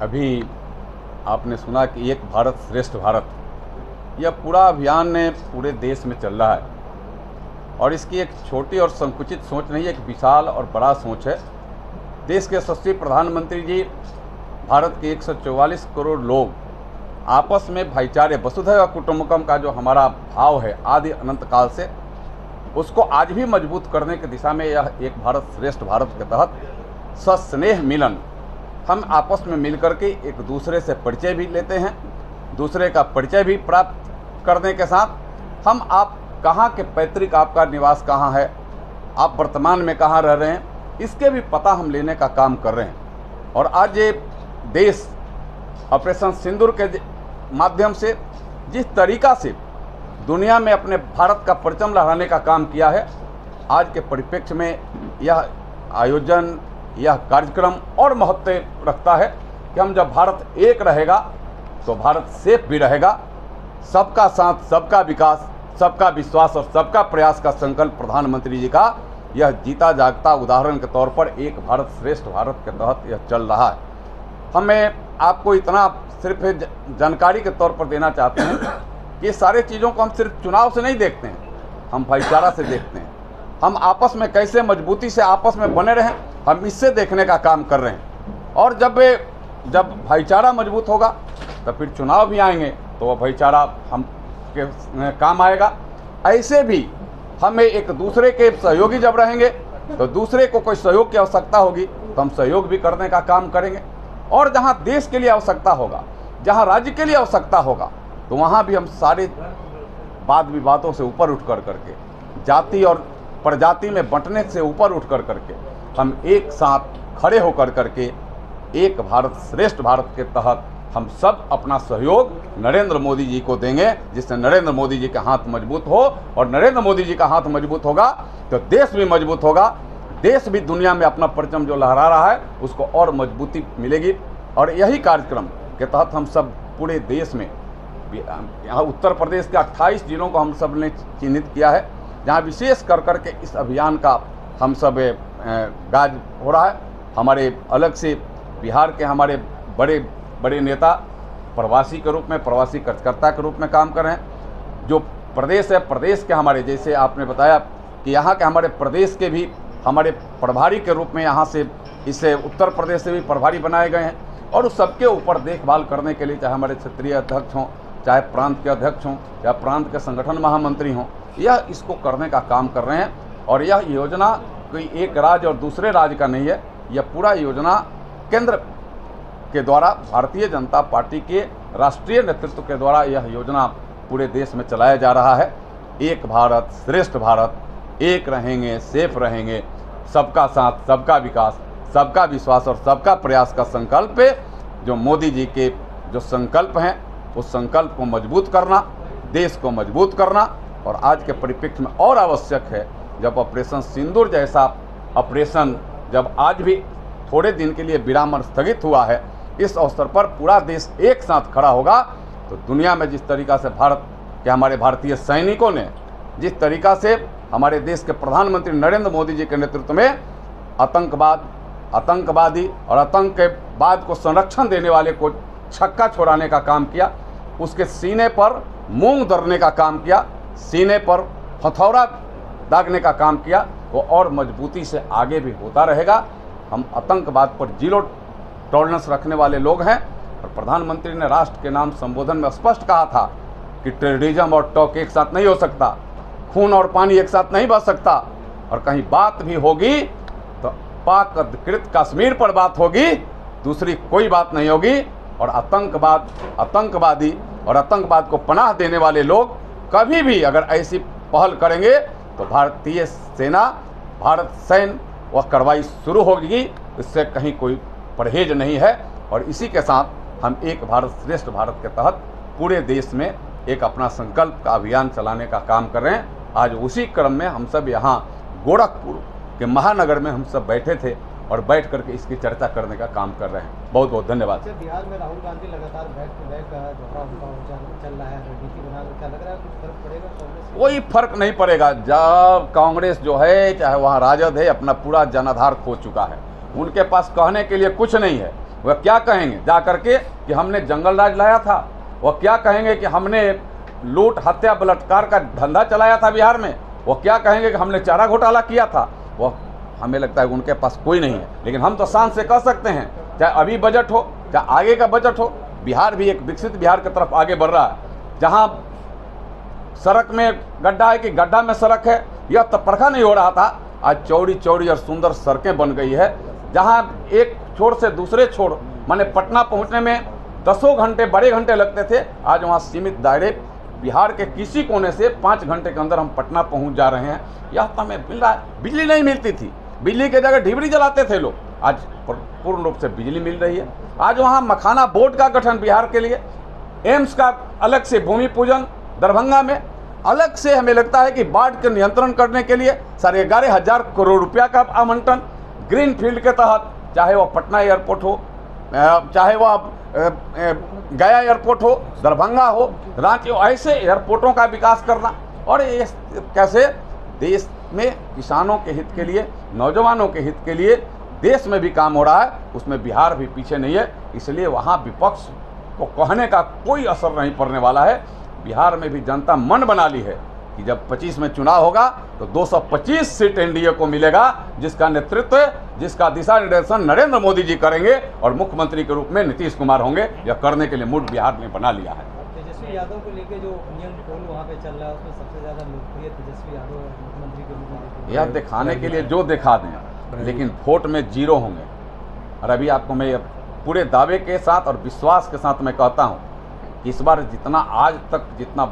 अभी आपने सुना कि एक भारत श्रेष्ठ भारत, यह पूरा अभियान पूरे देश में चल रहा है और इसकी एक छोटी और संकुचित सोच नहीं है, एक विशाल और बड़ा सोच है। देश के यशस्वी प्रधानमंत्री जी भारत के 144 करोड़ लोग आपस में भाईचारे, वसुधैव कुटुंबकम का जो हमारा भाव है आदि अनंत काल से, उसको आज भी मजबूत करने की दिशा में यह एक भारत श्रेष्ठ भारत के तहत सस्नेह मिलन, हम आपस में मिलकर के एक दूसरे से परिचय भी लेते हैं, दूसरे का परिचय भी प्राप्त करने के साथ हम आप कहाँ के पैतृक, आपका निवास कहाँ है, आप वर्तमान में कहाँ रह रहे हैं, इसके भी पता हम लेने का काम कर रहे हैं। और आज ये देश ऑपरेशन सिंदूर के माध्यम से जिस तरीका से दुनिया में अपने भारत का परचम लहराने का काम किया है, आज के परिप्रेक्ष्य में यह आयोजन, यह कार्यक्रम और महत्व रखता है कि हम जब भारत एक रहेगा तो भारत सेफ भी रहेगा। सबका साथ, सबका विकास, सबका विश्वास और सबका प्रयास का संकल्प प्रधानमंत्री जी का यह जीता जागता उदाहरण के तौर पर एक भारत श्रेष्ठ भारत के तहत यह चल रहा है। हमें आपको इतना सिर्फ जानकारी के तौर पर देना चाहते हैं कि ये सारे चीज़ों को हम सिर्फ चुनाव से नहीं देखते हैं, हम भाईचारा से देखते हैं। हम आपस में कैसे मजबूती से आपस में बने रहें, हम इससे देखने का काम कर रहे हैं। और जब भाईचारा मजबूत होगा तो फिर चुनाव भी आएंगे तो वह भाईचारा हम के काम आएगा। ऐसे भी हमें एक दूसरे के सहयोगी जब रहेंगे तो दूसरे को कोई सहयोग की आवश्यकता होगी तो हम सहयोग भी करने का काम करेंगे। और जहाँ देश के लिए आवश्यकता होगा, जहाँ राज्य के लिए आवश्यकता होगा, तो वहाँ भी हम सारे वाद विवादों से ऊपर उठ कर करके, जाति और प्रजाति में बंटने से ऊपर उठ कर करके हम एक साथ खड़े होकर करके एक भारत श्रेष्ठ भारत के तहत हम सब अपना सहयोग नरेंद्र मोदी जी को देंगे, जिससे नरेंद्र मोदी जी का हाथ मजबूत हो। और नरेंद्र मोदी जी का हाथ मजबूत होगा तो देश भी मजबूत होगा, देश भी दुनिया में अपना परचम जो लहरा रहा है उसको और मजबूती मिलेगी। और यही कार्यक्रम के तहत हम सब पूरे देश में, यहाँ उत्तर प्रदेश के 28 जिलों को हम सब ने चिन्हित किया है, जहाँ विशेष कर करके इस अभियान का हम सब गाज हो रहा है। हमारे अलग से बिहार के हमारे बड़े बड़े नेता प्रवासी के रूप में, प्रवासी कार्यकर्ता के रूप में काम कर रहे हैं। जो प्रदेश है, प्रदेश के हमारे, जैसे आपने बताया कि यहाँ के हमारे प्रदेश के भी हमारे प्रभारी के रूप में यहाँ से, इससे उत्तर प्रदेश से भी प्रभारी बनाए गए हैं। और उस सबके ऊपर देखभाल करने के लिए चाहे हमारे क्षेत्रीय अध्यक्ष हों, चाहे प्रांत के अध्यक्ष हों, या प्रांत के संगठन महामंत्री हों, यह इसको करने का काम कर रहे हैं। और यह योजना कोई एक राज्य और दूसरे राज्य का नहीं है, यह पूरा योजना केंद्र के द्वारा, भारतीय जनता पार्टी के राष्ट्रीय नेतृत्व के द्वारा यह योजना पूरे देश में चलाया जा रहा है। एक भारत श्रेष्ठ भारत, एक रहेंगे, सेफ रहेंगे, सबका साथ, सबका विकास, सबका विश्वास और सबका प्रयास का संकल्प पे जो मोदी जी के जो संकल्प हैं, उस संकल्प को मजबूत करना, देश को मजबूत करना। और आज के परिप्रेक्ष्य में और आवश्यक है, जब ऑपरेशन सिंदूर जैसा ऑपरेशन जब आज भी थोड़े दिन के लिए विराम स्थगित हुआ है, इस अवसर पर पूरा देश एक साथ खड़ा होगा तो दुनिया में जिस तरीका से भारत के हमारे भारतीय सैनिकों ने, जिस तरीका से हमारे देश के प्रधानमंत्री नरेंद्र मोदी जी के नेतृत्व में आतंकवादी और आतंकवाद को संरक्षण देने वाले को छक्का छोड़ाने का काम किया, उसके सीने पर मूंग दरने का काम किया, सीने पर हथौड़ा दागने का काम किया, वो और मजबूती से आगे भी होता रहेगा। हम आतंकवाद पर जीरो टॉलरेंस रखने वाले लोग हैं। और प्रधानमंत्री ने राष्ट्र के नाम संबोधन में स्पष्ट कहा था कि टेररिज्म और टॉक एक साथ नहीं हो सकता, खून और पानी एक साथ नहीं बह सकता। और कहीं बात भी होगी तो पाक अधिकृत कश्मीर पर बात होगी, दूसरी कोई बात नहीं होगी। और आतंकवादी और आतंकवाद को पनाह देने वाले लोग कभी भी अगर ऐसी पहल करेंगे तो भारतीय सेना, भारत सैन्य वह कार्रवाई शुरू होगी, इससे कहीं कोई परहेज नहीं है। और इसी के साथ हम एक भारत श्रेष्ठ भारत के तहत पूरे देश में एक अपना संकल्प का अभियान चलाने का काम कर रहे हैं। आज उसी क्रम में हम सब यहाँ गोरखपुर के महानगर में हम सब बैठे थे और बैठ करके इसकी चर्चा करने का काम कर रहे हैं। बहुत बहुत धन्यवाद। बिहार में राहुल गांधी लगातार बैक टू बैक चल रहा है, रणनीति बना, क्या लग रहा है कुछ फर्क पड़ेगा कांग्रेस? कोई फर्क नहीं पड़ेगा। जब कांग्रेस जो है, चाहे वहाँ राजद है, अपना पूरा जनाधार खो चुका है, उनके पास कहने के लिए कुछ नहीं है। वह क्या कहेंगे जा करके कि हमने जंगल राज लाया था? वह क्या कहेंगे कि हमने लूट हत्या बलात्कार का धंधा चलाया था बिहार में? वह क्या कहेंगे कि हमने चारा घोटाला किया था? वह हमें लगता है कि उनके पास कोई नहीं है। लेकिन हम तो शान से कह सकते हैं, चाहे अभी बजट हो चाहे आगे का बजट हो, बिहार भी एक विकसित बिहार की तरफ आगे बढ़ रहा है। जहाँ सड़क में गड्ढा है कि गड्ढा में सड़क है, यह तपरखा नहीं हो रहा था। आज चौड़ी चौड़ी और सुंदर सड़कें बन गई है। जहाँ एक छोर से दूसरे छोर माने पटना पहुँचने में 10 घंटे बड़े घंटे लगते थे, आज वहाँ सीमित दायरे बिहार के किसी कोने से 5 घंटे के अंदर हम पटना पहुँच जा रहे हैं। यह तो हमें मिल रहा है। बिजली नहीं मिलती थी, बिजली के जगह ढिबरी जलाते थे लोग, आज पूर्ण रूप से बिजली मिल रही है। आज वहाँ मखाना बोर्ड का गठन बिहार के लिए, एम्स का अलग से भूमि पूजन दरभंगा में, अलग से हमें लगता है कि बाढ़ के नियंत्रण करने के लिए 11,500 करोड़ रुपया का आवंटन ग्रीन फील्ड के तहत, चाहे वह पटना एयरपोर्ट हो, चाहे वह गया एयरपोर्ट हो, दरभंगा हो, रांची हो, ऐसे एयरपोर्टों का विकास करना। और ये कैसे देश में किसानों के हित के लिए, नौजवानों के हित के लिए देश में भी काम हो रहा है, उसमें बिहार भी पीछे नहीं है। इसलिए वहाँ विपक्ष को कहने का कोई असर नहीं पड़ने वाला है। बिहार में भी जनता मन बना ली है कि जब 25 में चुनाव होगा तो 225 सीट एनडीए को मिलेगा, जिसका नेतृत्व, जिसका दिशा निर्देशन नरेंद्र मोदी जी करेंगे और मुख्यमंत्री के रूप में नीतीश कुमार होंगे। यह करने के लिए मूड बिहार ने बना लिया है। तेजस्वी यादव को लेकर जो ओपिनियन पोल वहाँ पे चल रहा है, उसमें सबसे ज़्यादा लोकप्रिय तेजस्वी यादव मुख्यमंत्री के रूप में। यह दिखाने के लिए जो दिखा दें, लेकिन वोट में 0 होंगे। और अभी आपको मैं पूरे दावे के साथ और विश्वास के साथ मैं कहता हूँ कि इस बार जितना आज तक जितना